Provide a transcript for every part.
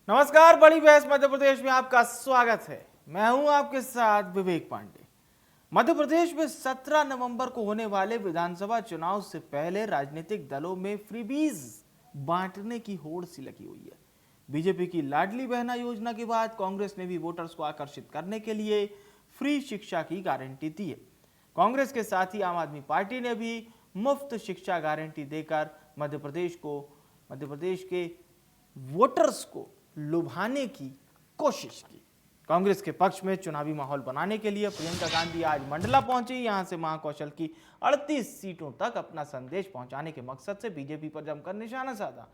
नमस्कार, बड़ी बहस मध्य प्रदेश में आपका स्वागत है। मैं हूं आपके साथ विवेक पांडे। मध्य प्रदेश में 17 नवंबर को होने वाले विधानसभा चुनाव से पहले राजनीतिक दलों में फ्रीबीज बांटने की होड़ सी लगी हुई है। बीजेपी की लाडली बहना योजना के बाद कांग्रेस ने भी वोटर्स को आकर्षित करने के लिए फ्री शिक्षा की गारंटी दी है। कांग्रेस के साथ ही आम आदमी पार्टी ने भी मुफ्त शिक्षा गारंटी देकर मध्य प्रदेश के वोटर्स को लुभाने की कोशिश की। कांग्रेस के पक्ष में चुनावी माहौल बनाने के लिए प्रियंका गांधी आज मंडला पहुंची। यहां से महाकौशल की 38 सीटों तक अपना संदेश पहुंचाने के मकसद से बीजेपी पर जमकर निशाना साधा।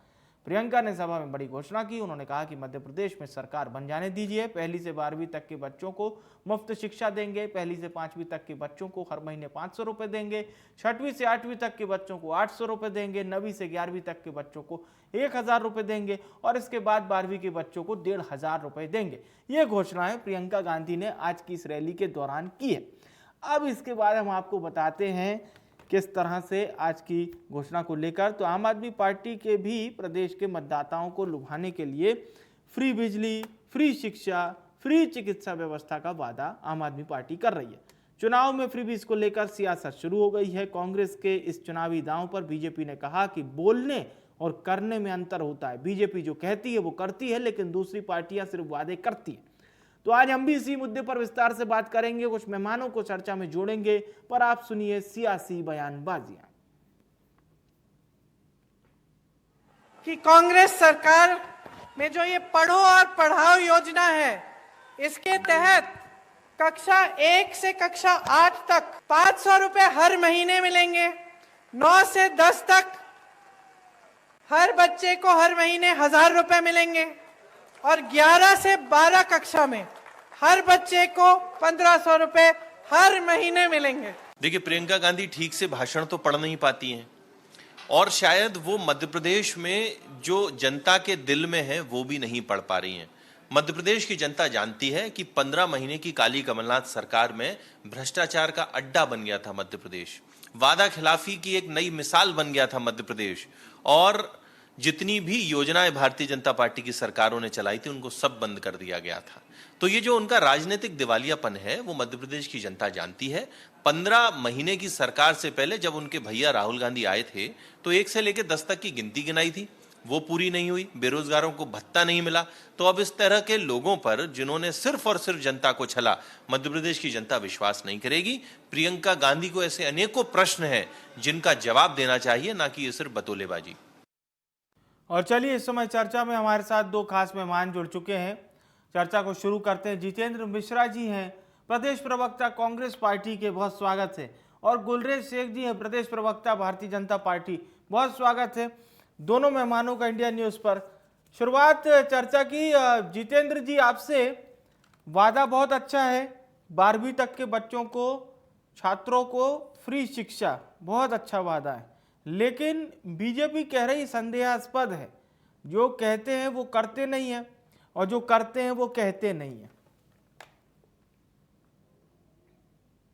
प्रियंका ने सभा में बड़ी घोषणा की। उन्होंने कहा कि मध्य प्रदेश में सरकार बन जाने दीजिए, पहली से 12वीं तक के बच्चों को मुफ्त शिक्षा देंगे, पहली से 5वीं तक के बच्चों को हर महीने 500 रुपए देंगे, 6वीं से 8वीं तक के बच्चों को 800 रुपए देंगे, 9वीं से 11वीं तक के बच्चों को 1000 रुपए देंगे और इसके बाद 12वीं के बच्चों को 1500 रुपए देंगे। ये घोषणाएं प्रियंका गांधी ने आज की इस रैली के दौरान की है। अब इसके बाद हम आपको बताते हैं किस तरह से आज की घोषणा को लेकर। तो आम आदमी पार्टी के भी प्रदेश के मतदाताओं को लुभाने के लिए फ्री बिजली, फ्री शिक्षा, फ्री चिकित्सा व्यवस्था का वादा आम आदमी पार्टी कर रही है। चुनाव में फ्रीबीज को लेकर सियासत शुरू हो गई है। कांग्रेस के इस चुनावी दांव पर बीजेपी ने कहा कि बोलने और करने में अंतर होता है। बीजेपी जो कहती है वो करती है, लेकिन दूसरी पार्टियां सिर्फ वादे करती हैं। तो आज हम भी इसी मुद्दे पर विस्तार से बात करेंगे, कुछ मेहमानों को चर्चा में जोड़ेंगे, पर आप सुनिए सियासी बयानबाजियां। कि कांग्रेस सरकार में जो ये पढ़ो और पढ़ाओ योजना है, इसके तहत कक्षा 1 से कक्षा 8 तक 500 रुपए हर महीने मिलेंगे। 9 से 10 तक हर बच्चे को हर महीने 1000 रुपए मिलेंगे और 11 से 12 कक्षा में हर बच्चे को 1500 रुपए हर महीने मिलेंगे। देखिए, प्रियंका गांधी ठीक से भाषण तो पढ़ नहीं पाती हैं और शायद वो मध्य प्रदेश में जो जनता के दिल में है वो भी नहीं पढ़ पा रही हैं। मध्य प्रदेश की जनता जानती है कि 15 महीने की काली कमलनाथ सरकार में भ्रष्टाचार का अड्डा बन गया था मध्य प्रदेश, वादा खिलाफी की एक नई मिसाल बन गया था मध्य प्रदेश, और जितनी भी योजनाएं भारतीय जनता पार्टी की सरकारों ने चलाई थी उनको सब बंद कर दिया गया था। तो ये जो उनका राजनीतिक दिवालियापन है वो मध्य प्रदेश की जनता जानती है। 15 महीने की सरकार से पहले जब उनके भैया राहुल गांधी आए थे तो 1 से लेकर 10 तक की गिनती गिनाई थी, वो पूरी नहीं हुई। बेरोजगारों को भत्ता नहीं मिला। तो अब इस तरह के लोगों पर जिन्होंने सिर्फ और सिर्फ जनता को छला, मध्य प्रदेश की जनता विश्वास नहीं करेगी। प्रियंका गांधी को ऐसे अनेकों प्रश्न हैं जिनका जवाब देना चाहिए, ना कि ये सिर्फ बतौलेबाजी। और चलिए, इस समय चर्चा में हमारे साथ दो खास मेहमान जुड़ चुके हैं। चर्चा को शुरू करते हैं। जितेंद्र मिश्रा जी हैं, प्रदेश प्रवक्ता कांग्रेस पार्टी के, बहुत स्वागत है। और गुलरेज शेख जी हैं, प्रदेश प्रवक्ता भारतीय जनता पार्टी, बहुत स्वागत है दोनों मेहमानों का इंडिया न्यूज़ पर। शुरुआत चर्चा की जितेंद्र जी आपसे। वादा बहुत अच्छा है, 12वीं तक के बच्चों को, छात्रों को फ्री शिक्षा, बहुत अच्छा वादा है, लेकिन बीजेपी कह रही संदेहास्पद है। जो कहते हैं वो करते नहीं है और जो करते हैं वो कहते नहीं है।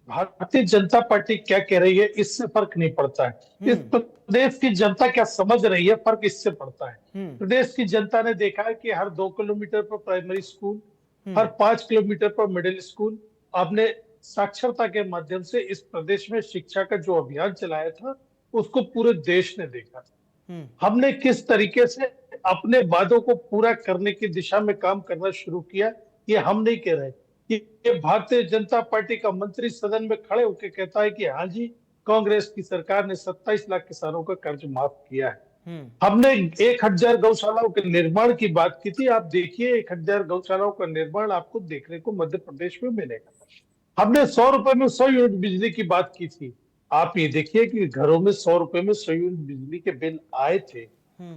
भारतीय जनता पार्टी क्या कह रही है इससे फर्क नहीं पड़ता है। इस प्रदेश की जनता क्या समझ रही है फर्क इससे पड़ता है। प्रदेश की जनता ने देखा है कि हर 2 किलोमीटर पर प्राइमरी स्कूल, हर 5 किलोमीटर पर मिडिल स्कूल। आपने साक्षरता के माध्यम से इस प्रदेश में शिक्षा का जो अभियान चलाया था उसको पूरे देश ने देखा था। हमने किस तरीके से अपने वादों को पूरा करने की दिशा में काम करना शुरू किया, ये हम नहीं कह रहे। ये भारतीय जनता पार्टी का मंत्री सदन में खड़े होकर कहता है कि हाँ जी, कांग्रेस की सरकार ने 27 लाख किसानों का कर्ज माफ किया है। हमने 1000 गौशालाओं के निर्माण की बात की थी। आप देखिए, 1000 गौशालाओं का निर्माण आपको देखने को मध्य प्रदेश में मिलेगा। हमने 100 रुपए में 100 यूनिट बिजली की बात की थी। आप ये देखिए कि घरों में 100 रुपए में 100 यूनिट बिजली के बिल आए थे।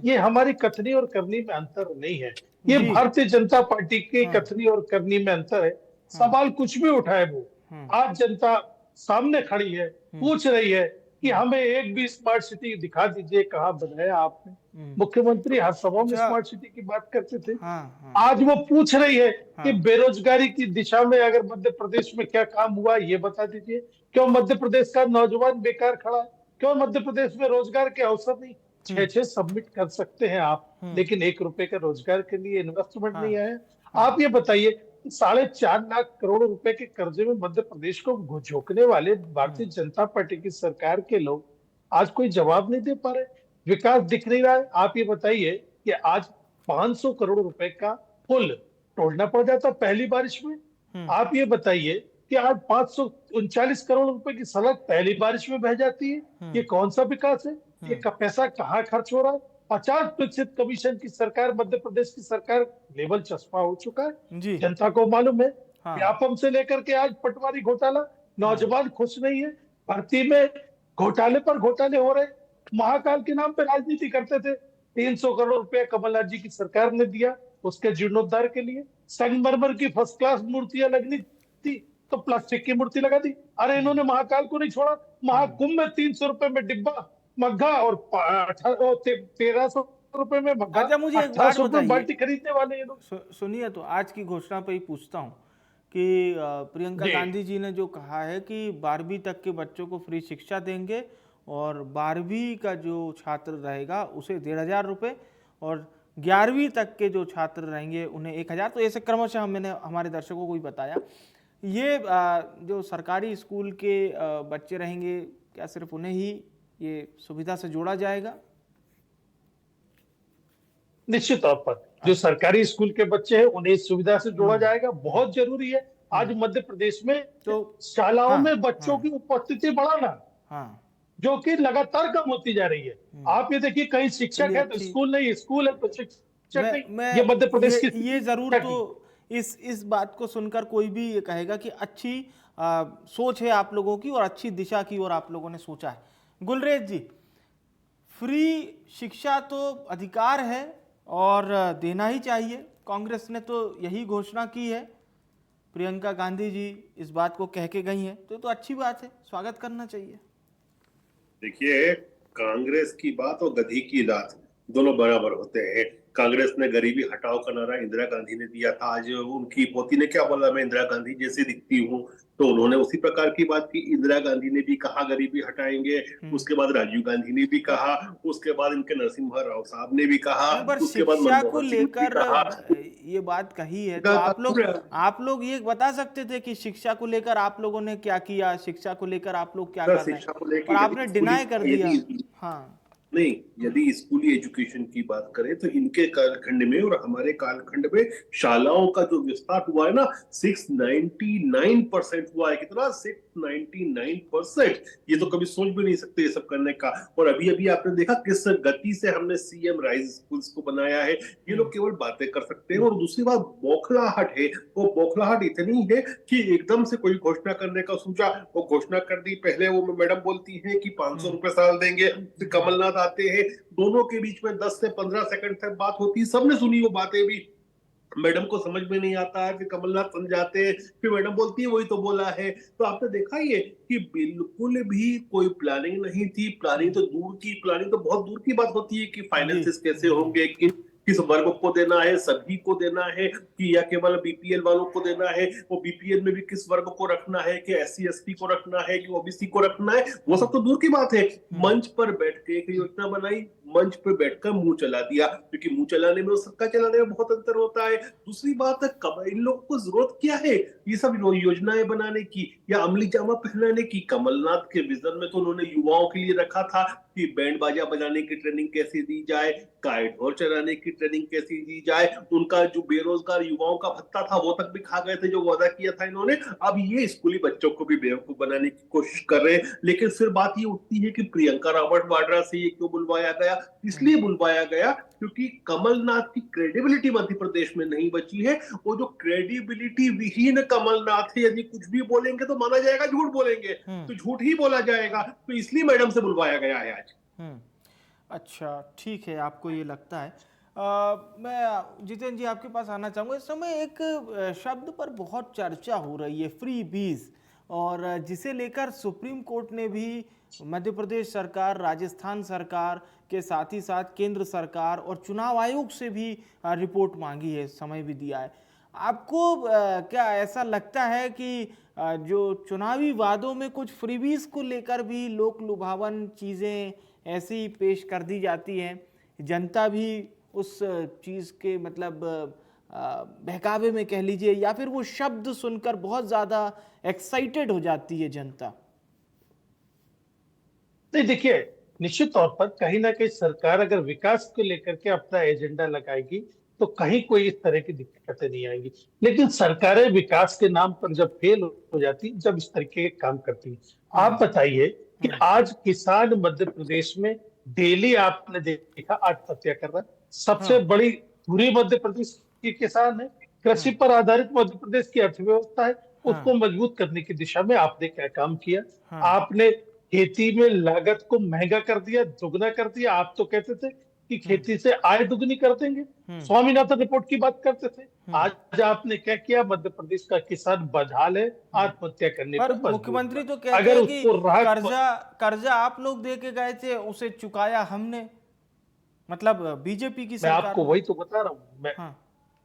ये हमारी कथनी और करनी में अंतर नहीं है, ये भारतीय जनता पार्टी की कथनी और करनी में अंतर है। सवाल कुछ भी उठाए वो, आज जनता सामने खड़ी है, पूछ रही है कि हमें एक भी स्मार्ट सिटी दिखा दीजिए, कहाँ बनाया आपने। मुख्यमंत्री हर सभा में स्मार्ट सिटी की बात करते थे। आज वो पूछ रही है कि बेरोजगारी की दिशा में अगर मध्य प्रदेश में क्या काम हुआ ये बता दीजिए। क्यों मध्य प्रदेश का नौजवान बेकार खड़ा है? क्यों मध्य प्रदेश में रोजगार के अवसर नहीं? छह सबमिट कर सकते हैं आप, लेकिन 1 रुपए का रोजगार के लिए इन्वेस्टमेंट नहीं आया। आप ये बताइए, 4.5 लाख करोड़ रुपए के कर्जे में मध्य प्रदेश को झोंकने वाले भारतीय जनता पार्टी की सरकार के लोग आज कोई जवाब नहीं दे पा रहे, विकास दिख नहीं रहा है। आप ये बताइए कि आज 500 करोड़ रुपए का पुल तोड़ना पड़ जाता पहली बारिश में। आप ये बताइए कि आज 539 करोड़ रुपए की सड़क पहली बारिश में बह जाती है। ये कौन सा विकास है? ये पैसा कहाँ खर्च हो रहा है? 50% कमीशन की सरकार, मध्य प्रदेश की सरकार लेवल चस्पा हो चुका है। जी। जनता को मालूम है। हाँ। व्यापम से लेकर के आज पटवारी घोटाला, नौजवान खुश नहीं है। भर्ती में घोटाले पर घोटाले हो रहे। महाकाल के नाम पे राजनीति करते थे। 300 करोड़ रुपया कमलनाथ जी की सरकार ने दिया उसके जीर्णोद्धार के लिए। संगमरमर की फर्स्ट क्लास मूर्तियां लगनी थी तो प्लास्टिक की मूर्ति लगा दी। अरे इन्होंने महाकाल को नहीं छोड़ा। महाकुंभ में 300 रुपए में डिब्बा मग्घा और 1300 रुपए में मग्घा, अच्छा, मुझे एक बात 1800 रुपए बताइए। बाल्टी खरीदने वाले ये लोग। सुनिए, तो आज की घोषणा पे ही पूछता हूँ कि प्रियंका गांधी जी ने जो कहा है कि 12वीं तक के बच्चों को फ्री शिक्षा देंगे और 12वीं का जो छात्र रहेगा उसे 1,500 रुपये और 11वीं तक के जो छात्र रहेंगे उन्हें 1,000। तो ऐसे क्रमशः मैंने हमारे दर्शकों को भी बताया। ये जो सरकारी स्कूल के बच्चे रहेंगे, क्या सिर्फ उन्हें ही ये सुविधा से जोड़ा जाएगा? निश्चित तौर पर जो सरकारी स्कूल के बच्चे हैं उन्हें इस सुविधा से जोड़ा जाएगा। बहुत जरूरी है आज मध्य प्रदेश में तो शालाओं में बच्चों की उपस्थिति बढ़ाना, जो कि लगातार कम होती जा रही है। आप ये देखिए, कहीं शिक्षक है तो स्कूल नहीं, स्कूल है तो शिक्षक नहीं। ये मध्य प्रदेश की ये जरूर, तो इस बात को सुनकर कोई भी ये कहेगा कि अच्छी सोच है आप लोगों की और अच्छी दिशा की ओर आप लोगों ने सोचा है। गुलरेज जी, फ्री शिक्षा तो अधिकार है और देना ही चाहिए। कांग्रेस ने तो यही घोषणा की है, प्रियंका गांधी जी इस बात को कह के गई हैं, तो अच्छी बात है, स्वागत करना चाहिए। देखिए, कांग्रेस की बात और गधी की लात दोनों बराबर होते हैं। कांग्रेस ने गरीबी हटाओ का नारा इंदिरा गांधी ने दिया था। आज उनकी पोती ने क्या बोला, मैं इंदिरा गांधी जैसी दिखती हूँ, तो उन्होंने उसी प्रकार की बात की। इंदिरा गांधी ने भी कहा गरीबी हटाएंगे, उसके बाद राजीव गांधी ने भी कहा, उसके बाद इनके नरसिम्हा राव साहब ने भी कहा, उसके बाद शिक्षा को लेकर ये बात कही है, तो आप लोग ये बता सकते थे कि शिक्षा को लेकर आप लोगों ने क्या किया, शिक्षा को लेकर आप लोग क्या कर रहे हैं, और आपने डिनाई कर दिया। हाँ नहीं, यदि स्कूली एजुकेशन की बात करें तो इनके कालखंड में और हमारे कालखंड में शालाओं का जो विस्तार हुआ है ना, 699% हुआ है। कितना? 699%। ये तो कभी सोच भी नहीं सकते ये सब करने का। और अभी अभी आपने देखा किस गति से हमने सीएम राइज स्कूल्स को बनाया है। ये लोग केवल बातें कर सकते हैं। और दूसरी बात बौखलाहट है। वो बौखलाहट इतनी है कि एकदम से कोई घोषणा करने का सोचा, वो घोषणा कर दी। पहले वो मैडम बोलती है कि 500 रुपए साल देंगे, फिर कमलनाथ आते हैं, दोनों के बीच में 10 से 15 सेकंड तक बात होती है। सबने सुनी वो बातें भी, मैडम को समझ में नहीं आता है, फिर कमलनाथ समझाते हैं, फिर मैडम बोलती है वही तो बोला है। तो आपने देखा ये कि बिल्कुल भी कोई प्लानिंग नहीं थी। प्लानिंग तो दूर की, प्लानिंग तो बहुत दूर की बात होती है कि फाइनेंसेस कैसे होंगे, किस वर्ग को देना है, सभी को देना है कि या केवल बीपीएल वालों को देना है, वो बीपीएल में भी किस वर्ग को रखना है, कि एससी एसटी को रखना है, कि ओबीसी को रखना है, वो सब तो दूर की बात है। मंच पर बैठ के एक योजना बनाई, मंच पर बैठकर मुंह चला दिया, क्योंकि मुंह चलाने में और सबका चलाने में बहुत अंतर होता है। दूसरी बात है, इन लोगों को जरूरत क्या है ये सब योजनाएं बनाने की या अमली जामा पहनाने की? कमलनाथ के विजन में तो उन्होंने युवाओं के लिए रखा था कि बैंड बाजा बजाने की ट्रेनिंग कैसे दी जाए, गाय ढोर चराने की ट्रेनिंग कैसे दी जाए। उनका जो बेरोजगार युवाओं का भत्ता था वो तक भी खा गए थे जो वादा किया था इन्होंने। अब ये स्कूली बच्चों को भी बेवकूफ बनाने की कोशिश कर रहे हैं। लेकिन फिर बात ये उठती है कि प्रियंका रावत वाड्रा से ये क्यों बुलवाया गया? इसलिए बुलवाया गया क्योंकि कमलनाथ की क्रेडिबिलिटी मध्य प्रदेश में नहीं बची है। वो जो क्रेडिबिलिटी विहीन कमलनाथ है, यदि कुछ भी बोलेंगे तो माना जाएगा झूठ बोलेंगे, तो झूठ ही बोला जाएगा। तो इसलिए मैडम से बुलवाया गया है आज। अच्छा, ठीक है, आपको ये लगता है। मैं जितेंद्र जी आपके पास आना चाहूँगा। इस समय एक शब्द पर बहुत चर्चा हो रही है, फ्री बीज, और जिसे लेकर सुप्रीम कोर्ट ने भी मध्य प्रदेश सरकार, राजस्थान सरकार के साथ ही साथ केंद्र सरकार और चुनाव आयोग से भी रिपोर्ट मांगी है, समय भी दिया है। आपको क्या ऐसा लगता है कि जो चुनावी वादों में कुछ फ्रीबीज को लेकर भी लोक लुभावन चीज़ें ऐसी ही पेश कर दी जाती हैं, जनता भी उस चीज़ के मतलब बहकावे में कह लीजिए, या फिर वो शब्द सुनकर बहुत ज़्यादा एक्साइटेड हो जाती है जनता? नहीं, देखिए, निश्चित तौर पर कहीं ना कहीं सरकार अगर विकास को लेकर के अपना एजेंडा लगाएगी तो कहीं कोई इस तरह की दिक्कतें नहीं आएंगी। लेकिन सरकारें विकास के नाम पर जब फेल हो जाती, जब इस तरीके के काम करती है, आप बताइए कि आज किसान मध्य प्रदेश में डेली आपने देखा आत्महत्या कर रहा है। सबसे बड़ी पूरी मध्य प्रदेश की किसान है, कृषि पर आधारित मध्य प्रदेश की अर्थव्यवस्था है, उसको मजबूत करने की दिशा में आपने क्या काम किया? आपने खेती में लागत को महंगा कर दिया, दुगना कर दिया। आप तो कहते थे कि खेती से आय दुगनी कर देंगे, स्वामीनाथन रिपोर्ट की बात करते थे। आज आपने क्या किया? मध्य प्रदेश का किसान बदहाल है, आत्महत्या करने पर पर मजबूर मुख्यमंत्री है। तो कहते अगर हैं कि उसको राहत कर्जा आप लोग दे के गए थे, उसे चुकाया हमने, मतलब बीजेपी की मैं सरकार आपको ने। वही तो बता रहा हूँ, हाँ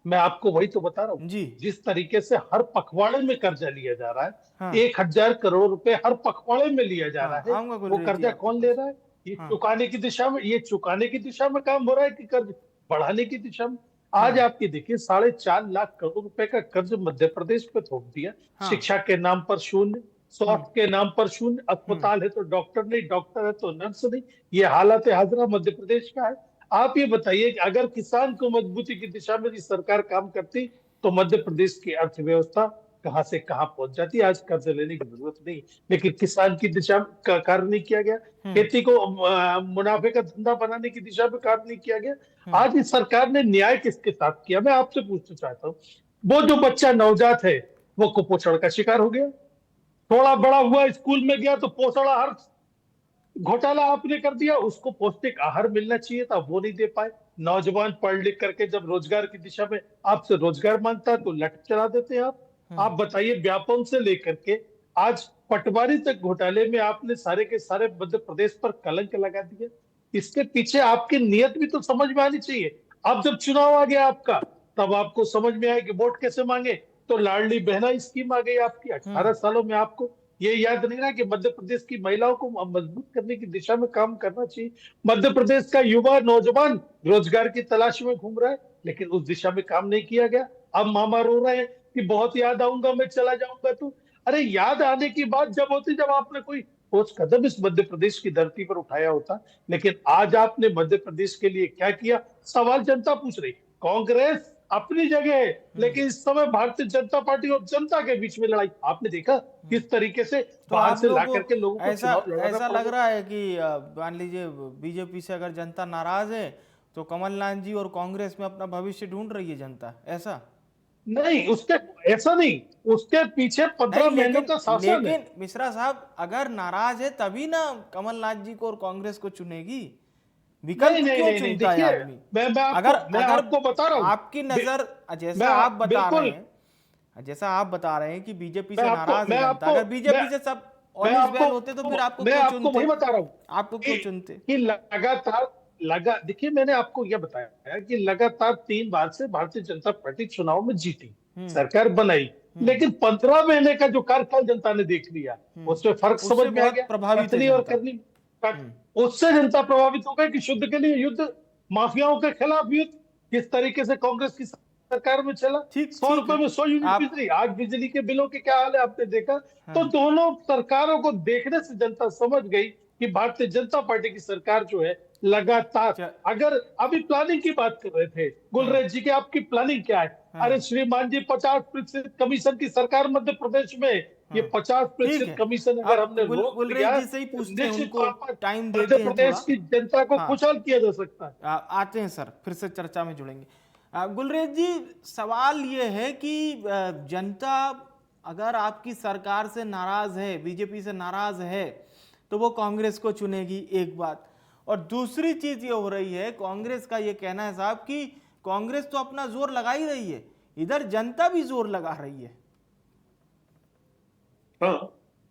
मैं आपको वही तो बता रहा हूँ। जी। जिस तरीके से हर पखवाड़े में कर्जा लिया जा रहा है, हाँ 1,000 करोड़ रुपए हर पखवाड़े में लिया जा रहा हाँ, है, आऊंगा वो गुलरेज जी कर्जा आपके कौन ले पास। रहा है? ये हाँ चुकाने की दिशा में, ये चुकाने की दिशा में काम हो रहा है कि कर्ज बढ़ाने की दिशा में? आज हाँ आपकी देखिए 4.5 लाख करोड़ रुपए का कर्ज मध्य प्रदेश पे थोप दिया। हाँ। शिक्षा के नाम पर शून्य, स्वास्थ्य के नाम पर शून्य, अस्पताल है तो डॉक्टर नहीं, डॉक्टर है तो नर्स नहीं। ये हालत हाजरा मध्य प्रदेश का है। आप ये बताइए कि अगर किसान को मजबूती की दिशा में सरकार काम करती तो मध्य प्रदेश की अर्थव्यवस्था कहां से कहां पहुंच जाती। आज कर्ज लेने की जरूरत नहीं, लेकिन किसान की दिशा में कार्य नहीं किया गया। खेती को मुनाफे का धंधा बनाने की दिशा में कार्य नहीं किया गया। आज इस सरकार ने न्याय किसके साथ किया? मैं आपसे पूछना चाहता हूँ, वो जो बच्चा नवजात है वो कुपोषण का शिकार हो गया, थोड़ा बड़ा हुआ स्कूल में गया तो पोषण आहार घोटाला आपने कर दिया, उसको पौष्टिक आहार मिलना चाहिए था, वो नहीं दे पाए। नौजवान पढ़ लिख करके जब रोजगार की दिशा में आपसे रोजगार मांगता है तो लट चला देते हैं आप बताइए, व्यापम से लेकर के आज पटवारी तक घोटाले में आपने सारे के सारे मध्य प्रदेश पर कलंक लगा दिया। इसके पीछे आपकी नीयत भी तो समझ में आनी चाहिए। अब जब चुनाव आ गया आपका, तब आपको समझ में आया कि वोट कैसे मांगे, तो लाडली बहना स्कीम आ गई आपकी। 18 सालों में आपको ये याद नहीं रहा कि मध्य प्रदेश की महिलाओं को मजबूत करने की दिशा में काम करना चाहिए। मध्य प्रदेश का युवा नौजवान रोजगार की तलाश में घूम रहा है, लेकिन उस दिशा में काम नहीं किया गया। अब मामा रो रहे हैं कि बहुत याद आऊंगा, मैं चला जाऊंगा। तो अरे, याद आने की बात जब होती जब आपने कोई ठोस कदम इस मध्य प्रदेश की धरती पर उठाया होता। लेकिन आज आपने मध्य प्रदेश के लिए क्या किया? सवाल जनता पूछ रही। कांग्रेस अपनी जगह है, लेकिन इस समय भारतीय जनता पार्टी और जनता के बीच में लड़ाई आपने देखा किस तरीके से तो बाहर आप से ला लोगों करके लोगों को को ऐसा चुनाव लड़ाना ऐसा पड़ा। लग रहा है कि मान लीजिए बीजेपी से अगर जनता नाराज है तो कमलनाथ जी और कांग्रेस में अपना भविष्य ढूंढ रही है जनता, ऐसा? नहीं, उसके ऐसा नहीं, उसके पीछे 15 नहीं, महीनों का शासन है। लेकिन मिश्रा साहब, अगर नाराज है तभी ना कमलनाथ जी को और कांग्रेस को चुनेगी। विकल्प नहीं नहीं क्यों नहीं, चुनता है देखिए, आदमी? मैं आपको बता रहा हूँ। आपकी नजर, जैसा मैं आप बता रहे बिल्कुल, हैं, जैसा आप बता रहे हैं कि बीजेपी मैं से आपको नाराज है मैं जनता, आपको अगर बीजेपी मैं से सब मैं ऑल इज वेल आपको होते तो फिर आपको मैं क्यों आपको चुनते? वही बता रहा हूँ आपको क्यों चुनते? कि लगातार देखिए, मैंने आपको यह बताया कि लगातार 3 बार से भारतीय जनता पार्टी चुनाव में जीती, सरकार बनाई, लेकिन 15 महीने का जो कार्यकाल जनता ने देख लिया, उसमें फर्क उससे समझ में आ बहुत गया। प्रभावित है कथनी और जनता। करनी, उससे जनता प्रभावित हो गई कि शुद्ध के लिए युद्ध, माफियाओं के खिलाफ युद्ध, किस तरीके से कांग्रेस की सरकार में चला। ठीक 100 ठीक रुपए है। में 100 यूनिट आप बिजली। आज बिजली के बिलों के क्या हाल है आपने देखा। तो दोनों सरकारों को देखने से जनता समझ गई कि भारतीय जनता पार्टी की सरकार जो है लगातार, अगर अभी प्लानिंग की बात कर रहे थे गुलरेज जी की, आपकी प्लानिंग क्या है? अरे श्रीमान जी, 50% कमीशन की सरकार मध्य प्रदेश में, ये 50% कमीशन अगर हमने रोक गुलरेज दिया, जी से ही पूछते हैं, निश्चित उनको तौर पर टाइम मध्य देते हैं प्रदेश थोड़ा। की जनता को हाँ। खुशहाल किया जा सकता है। आते हैं सर, फिर से चर्चा में जुड़ेंगे। गुलरेज जी, सवाल ये है कि जनता अगर आपकी सरकार से नाराज है, बीजेपी से नाराज है, तो वो कांग्रेस को चुनेगी, एक बात। और दूसरी चीज ये हो रही है, कांग्रेस का ये कहना है साहब कि कांग्रेस तो अपना जोर लगा ही रही है, इधर जनता भी जोर लगा रही है। हाँ,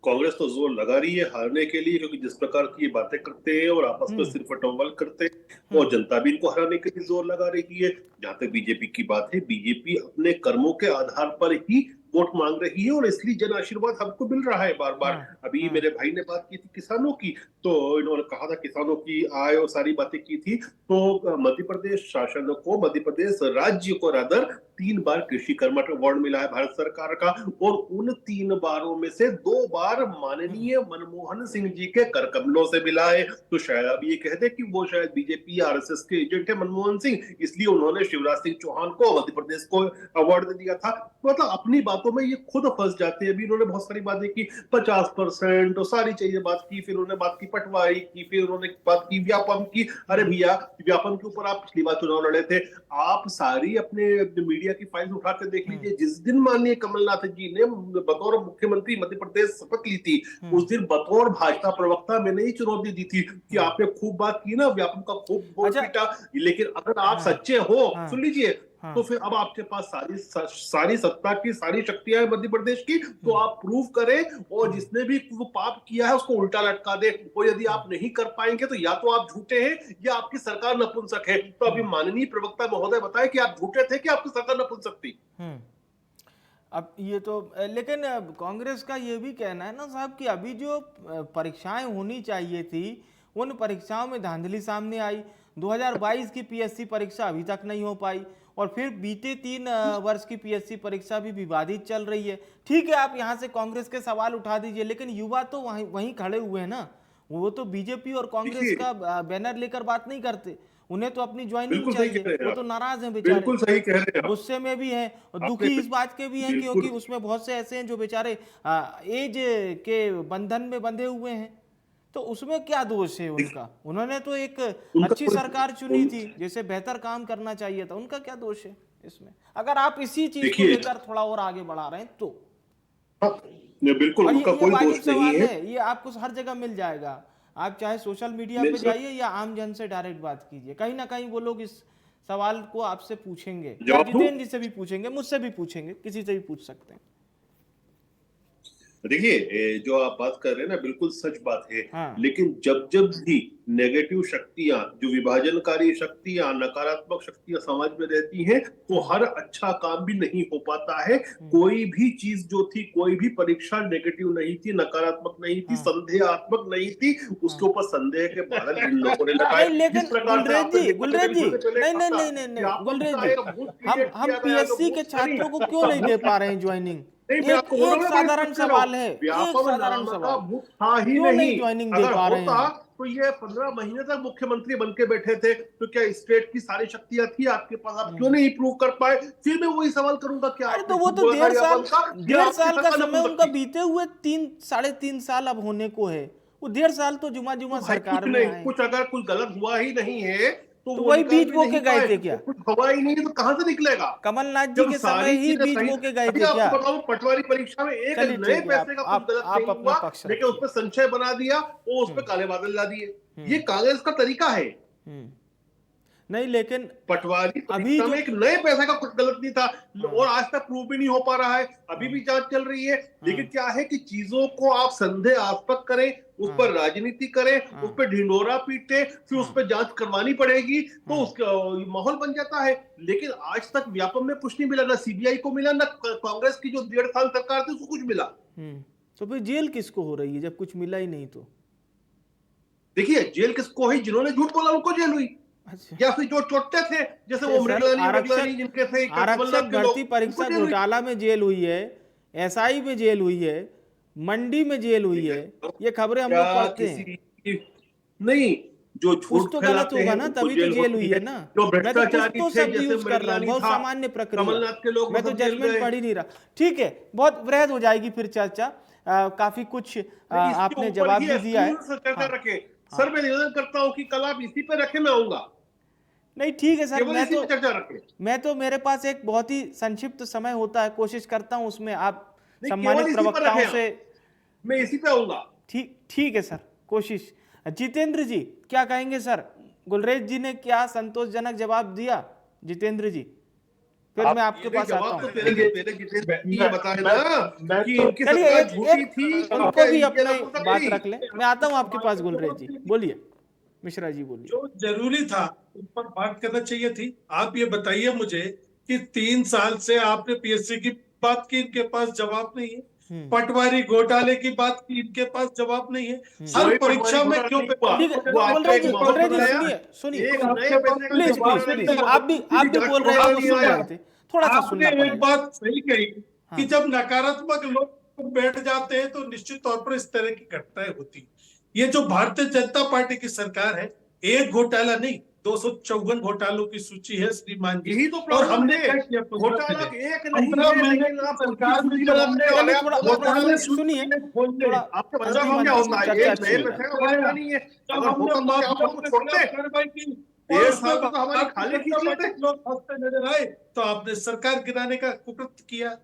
कांग्रेस तो जोर लगा रही है हारने के लिए, क्योंकि जिस प्रकार की ये बातें करते हैं और आपस में सिर्फ टम्बल करते हैं, और जनता भी इनको हराने के लिए जोर लगा रही है। जहां तक बीजेपी की बात है, बीजेपी अपने कर्मों के आधार पर ही वोट मांग रही है और इसलिए जन आशीर्वाद हमको मिल रहा है बार बार। हाँ, अभी मेरे भाई ने बात की थी किसानों की, तो इन्होंने कहा था किसानों की आय और सारी बातें की थी। तो मध्य प्रदेश शासन को, मध्य प्रदेश राज्य को रादर 3 बार कृषि कर्मठ अवार्ड मिला है भारत सरकार का, और उन 3 बारों में से 2 बार माननीय मनमोहन सिंह जी के कर कमलों से मिला है। तो शायद अब ये कहते कि वो शायद बीजेपी आरएसएस के एजेंट है मनमोहन सिंह, इसलिए उन्होंने शिवराज सिंह चौहान को मध्य प्रदेश को अवार्ड दे दिया था। मतलब अपनी बातों में ये खुद फंस जाते हैं। अभी इन्होंने बहुत सारी बातें की, 50% और सारी चीजें बात की, फिर उन्होंने बात की पटवारी की, फिर उन्होंने बात की व्यापम की। अरे भैया, व्यापम के ऊपर आप पिछली बार चुनाव लड़े थे, आप सारी अपने मीडिया की फाइल उठा के देख लीजिए। जिस दिन माननीय कमलनाथ जी ने बतौर मुख्यमंत्री मध्य प्रदेश शपथ ली थी, उस दिन बतौर भाजपा प्रवक्ता मैंने ही चुनौती दी थी कि आपने खूब बात की ना, व्यापम का खूब बोल अच्छा, पीटा, लेकिन अगर आप सच्चे हो, हाँ, सुन लीजिए, हाँ, तो फिर अब आपके पास सारी सत्ता की सारी शक्तियां हैं मध्य प्रदेश की, तो आप प्रूव करें और जिसने भी वो पाप किया है उसको उल्टा लटका दे। और यदि आप नहीं कर पाएंगे तो या तो आप झूठे हैं या आपकी सरकार नपुंसक है। तो अभी माननीय प्रवक्ता महोदय बताए कि आप झूठे थे कि आपकी सरकार नपुंसक थी। अब ये तो लेकिन कांग्रेस का ये भी कहना है ना साहब कि अभी जो परीक्षाएं होनी चाहिए थी उन परीक्षाओं में धांधली सामने आई। 2022 की पीएससी परीक्षा अभी तक नहीं हो पाई और फिर बीते 3 वर्ष की पीएससी परीक्षा भी विवादित चल रही है। ठीक है, आप यहाँ से कांग्रेस के सवाल उठा दीजिए, लेकिन युवा तो वहीं खड़े हुए हैं ना। वो तो बीजेपी और कांग्रेस का बैनर लेकर बात नहीं करते, उन्हें तो अपनी ज्वाइनिंग चाहिए। वो तो नाराज हैं बेचारे, बिल्कुल सही कह रहे हैं, गुस्से में भी हैं और दुखी इस बात के भी हैं क्योंकि उसमें बहुत से ऐसे हैं जो बेचारे एज के बंधन में बंधे हुए हैं। तो उसमें क्या दोष है उनका? उन्होंने तो एक अच्छी सरकार चुनी थी, जैसे बेहतर काम करना चाहिए था। उनका क्या दोष है इसमें? अगर आप इसी चीज को लेकर थोड़ा और आगे बढ़ा रहे हैं तो बिल्कुल उनका कोई दोष नहीं है। ये आपको हर जगह मिल जाएगा। आप चाहे सोशल मीडिया पे जाइए या आम जन से डायरेक्ट बात कीजिए, कहीं ना कहीं वो लोग इस सवाल को आपसे पूछेंगे, या जितेंद्र जी से भी पूछेंगे, मुझसे भी पूछेंगे, किसी से भी पूछ सकते हैं। देखिए, जो आप बात कर रहे हैं ना, बिल्कुल सच बात है। हाँ। लेकिन जब जब भी नेगेटिव शक्तियां, जो विभाजनकारी शक्तियां, नकारात्मक शक्तियां समाज में रहती हैं, तो हर अच्छा काम भी नहीं हो पाता है। कोई भी चीज जो थी, कोई भी परीक्षा नेगेटिव नहीं थी, नकारात्मक नहीं थी, संदेहात्मक नहीं थी, उसके ऊपर संदेह के बादल इन लोगों ने लगाए। लेकिन गुलरेज जी, नहीं, गुलरेज जी, हम पीएससी के छात्रों को क्यों नहीं दे पा रहे हैं ज्वाइनिंग? एक साधारण सवाल है, एक साधारण सवाल, क्यों नहीं ज्वाइनिंग दे पा रहे हैं? तो ये 15 महीने तक मुख्यमंत्री बनके बैठे थे, तो क्या स्टेट की सारी शक्तियां थी आपके पास? आप क्यों नहीं प्रूव कर पाए? फिर मैं वही सवाल करूंगा, क्या अरे तो वो तो 1.5 साल का समय उनका बीते हुए 3-3.5 साल अब होने को है। वो 1.5 साल तो जुमा सरकार में आए। कुछ अगर कुछ गलत हुआ ही नहीं है तो वही बीज बो के गए थे क्या? कुछ हवा ही नहीं है तो कहाँ से निकलेगा? कमलनाथ जी के समय ही बीज बो के गए थे क्या? आपको बताऊं, पटवारी परीक्षा में एक नए पैसे का कुछ गलत नहीं हुआ, लेकिन उस पर संशय बना दिया और उस पर काले बादल ला दिए। ये कांग्रेस का तरीका है। नहीं, लेकिन पटवारी परीक्षा में एक नए पैसे का कुछ गलत नहीं था और आज तक प्रूव भी नहीं हो पा रहा है। अभी भी जांच चल रही है। लेकिन क्या है कि चीजों को आप संदेहास्पद करें, उस पर राजनीति करें, उस पर ढिंडोरा पीटे, फिर उस पर जांच करवानी पड़ेगी, तो उसका माहौल बन जाता है। लेकिन आज तक व्यापम में कुछ नहीं मिला, ना सीबीआई को मिला, ना कांग्रेस की जो 1.5 साल सरकार थी उसको कुछ मिला। तो फिर जेल किसको हो रही है जब कुछ मिला ही नहीं? तो देखिए, जेल किसको है? जिन्होंने झूठ बोला उनको जेल हुई। अच्छा। या फिर जो चोटे थे, जैसे वो मृगलानी जिनके थे, आरक्षक भर्ती परीक्षा घोटाला में जेल हुई है, एसआई में जेल हुई है, मंडी में जेल हुई है। ये खबरें हम लोग पढ़ते हैं। नहीं, जो कुछ तो गलत होगा ना, तभी तो जेल हुई है ना। मैं तो कुछ तो शब्द यूज कर रहा हूँ, बहुत सामान्य प्रक्रिया, मैं तो जजमेंट पढ़ ही नहीं रहा। ठीक है, बहुत वृहद हो जाएगी फिर चर्चा। काफी कुछ आपने जवाब भी दिया है। सर, मैं निवेदन करता हूँ कि कल आप इसी पे रखें, मैं आऊंगा। नहीं, ठीक है सर, मैं तो मेरे पास एक बहुत ही संक्षिप्त समय होता है, कोशिश करता हूं उसमें आप सम्मानित प्रवक्ताओं से मैं इसी पे आऊंगा। ठीक है सर, कोशिश। जितेंद्र जी क्या कहेंगे सर? गुलरेज जी ने क्या संतोषजनक जवाब दिया? जितेंद्र जी, फिर मैं आपके पास आता हूँ। उनको भी अपनी बात रख लें। मैं आता हूँ आपके पास। गुलरेज जी बोलिए, मिश्रा जी बोलिए। जो जरूरी था उन पर बात करना चाहिए थी। आप ये बताइए मुझे कि 3 साल से आपने पीएससी की बात की इनके पास जवाब नहीं है, पटवारी घोटाले की बात की इनके पास जवाब नहीं है। हर परीक्षा में क्यों ठीक है गुलरेज जी, सुनिए प्लीज प्लीज प्लीज, आप भी बोल रहे हैं, वो सुन रहे थे, थोड़ा सा सुनना आपने एक पड़ेगा। बात सही कही कि जब नकारात्मक लोग बैठ जाते हैं तो निश्चित तौर पर इस तरह की घटनाएं होती हैं। ये जो भारतीय जनता पार्टी की सरकार है, एक घोटाला नहीं 254 घोटालों की सूची है श्रीमान जी। यही तो और प्रॉब्लम हमने है। क्या किया? घोटाला एक नहीं 15 है, महीने लेकिन की आप सरकार में सूची जब बनाने हमने वाले, चलिए आप थोड़ा घोटाला सुनिए, थोड़ा आपके अंतिम मतलब क्या होता है? चर्चा एक नए अच्छी में है। से होता नहीं है। जब अगर हमने होता तो क्या आप माफियाओं हमको के छोड़ते? खिलाफ कार्रवाई की और 1.5 उसमें साल तो हमारी भारतीय खाली खींच जनता लेते। पार्टी के लोग फंसते नजर आए तो आपने सरकार गिराने का कुकृत्य किया,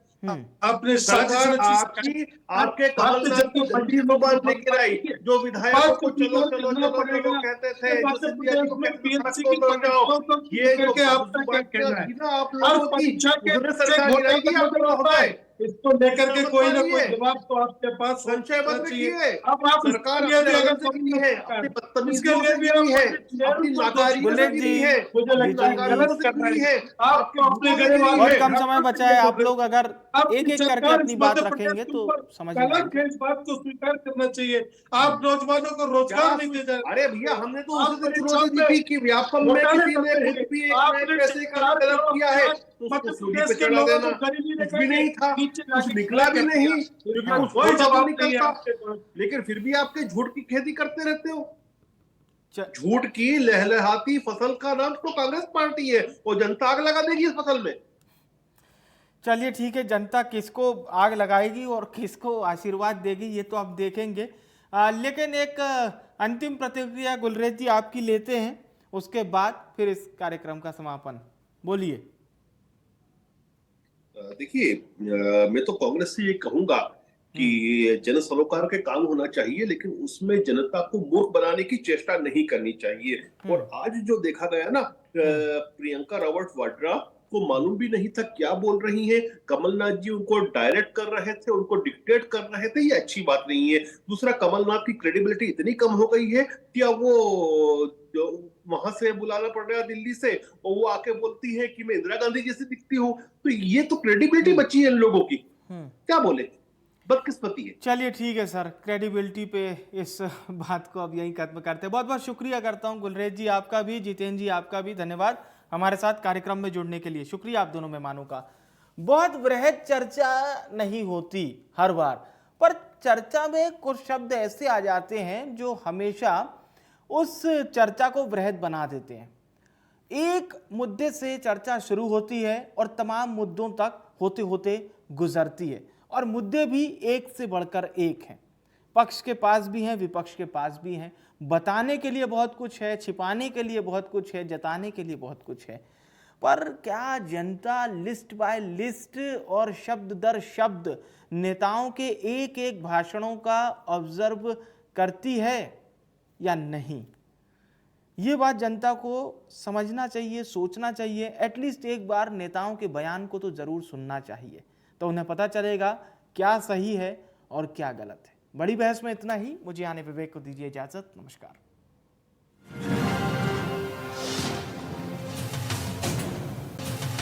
आपने सरकार साजिश रची। आपके भारतीय कमलनाथ जनता की पार्टी गद्दी के को लोगों बांध को लेकर आई, जो विधायकों बात को को चलो स्वीकार चलो करना चलो चलो पड़ेगा कहते थे, कि जो मध्य सिंधिया जी प्रदेश को में कहते थे सड़क पीएमसी को की उतर जाओ, परीक्षाओं को ये जो लेकर आपका क्या बातचीत कहना है? थी ना आप हर लोगों की, परीक्षा के उसने से सरकार गिराई थी, घोटाला आप नजर लोग हो आता है। गए। इसको लेकर के कोई ना कोई बताइए, जवाब तो आपके पास संशय होना मत चाहिए। रखिए। अब आप सरकार इसके लिए अपने भी रंग अगर से गिरी है, अपनी इसके बदतमीजियों लिए से भी गिरी आप है, पंडित नेहरू अपनी को दोषी नाकारियों से गुलरेज गिरी जी, है, मुझे अपनी लगता है विजय जी, नाकारियों से गलत कर रहे गिरी हैं। है, आपको आपकी अपने झूठों से गरेवाल गिरी बहुत है। कम समय बचा है, आप लोग अगर आपकी एक एक करके सरकार अपनी इस बात मध्य प्रदेश रखेंगे के तो ऊपर समझ में गलत आएगी। है, इस बात को स्वीकार करना चाहिए। आप नौजवानों को रोजगार नहीं दे रहे। अरे भैया, हमने तो आप उसी दिन परीक्षाओं चुनौती दी में थी कि व्यापम में घोटाले किसी ने करते कुछ हैं। भी एक नए आपने पैसे का 4 गलत करोड़ किया है रुपए तो उसको मध्य सूली प्रदेश पे के चढ़ा लोगों देना। को गरीबी कुछ भी रेखा नहीं था, नीचे कुछ लाके निकला खड़ा भी कर दिया। नहीं, क्योंकि हाँ, कुछ कोई होता तो जवाब नहीं है निकलता। आपके पास। लेकिन फिर भी आपके झूठ की खेती करते रहते हो। च- झूठ की लहलहाती फसल का नाम तो कांग्रेस पार्टी है, और जनता आग लगा देगी इस फसल में। चलिए ठीक है, जनता किसको आग लगाएगी और किसको आशीर्वाद देगी ये तो आप देखेंगे। लेकिन एक अंतिम प्रतिक्रिया गुलरेज जी आपकी लेते हैं, उसके बाद फिर इस कार्यक्रम का समापन। बोलिए। देखिए, मैं तो कांग्रेस से ये कहूंगा कि जन सरोकार के काम होना चाहिए, लेकिन उसमें जनता को मूर्ख बनाने की चेष्टा नहीं करनी चाहिए। और आज जो देखा गया ना, प्रियंका रावत वाड्रा को मालूम भी नहीं था क्या बोल रही हैं। कमलनाथ जी उनको डायरेक्ट कर रहे थे, उनको डिक्टेट कर रहे थे, ये अच्छी बात नहीं है। दूसरा, कमलनाथ की क्रेडिबिलिटी इतनी कम हो गई है कि अब वो जो वहां से बुलाना पड़ रहा है दिल्ली से, और वो आके बोलती है कि मैं इंदिरा गांधी जैसी दिखती हूँ। तो ये तो क्रेडिबिलिटी बची है इन लोगों की, क्या बोले, बदकिस्मती है। चलिए ठीक है सर, क्रेडिबिलिटी पे इस बात को अब यहीं खत्म करते हैं। बहुत बहुत शुक्रिया करता हूं गुलरेज जी आपका भी, जितेंद्र जी आपका भी धन्यवाद हमारे साथ कार्यक्रम में जुड़ने के लिए। शुक्रिया आप दोनों मेहमानों का। बहुत वृहद चर्चा नहीं होती हर बार, पर चर्चा में कुछ शब्द ऐसे आ जाते हैं जो हमेशा उस चर्चा को वृहद बना देते हैं। एक मुद्दे से चर्चा शुरू होती है और तमाम मुद्दों तक होते होते गुजरती है, और मुद्दे भी एक से बढ़कर एक हैं। पक्ष के पास भी हैं, विपक्ष के पास भी हैं। बताने के लिए बहुत कुछ है, छिपाने के लिए बहुत कुछ है, जताने के लिए बहुत कुछ है। पर क्या जनता लिस्ट बाय लिस्ट और शब्द दर शब्द नेताओं के एक एक भाषणों का ऑब्जर्व करती है या नहीं? ये बात जनता को समझना चाहिए, सोचना चाहिए। एटलीस्ट एक बार नेताओं के बयान को तो जरूर सुनना चाहिए, तो उन्हें पता चलेगा क्या सही है और क्या गलत है। बड़ी बहस में इतना ही। मुझे आने विवेक को दीजिए इजाजत। नमस्कार।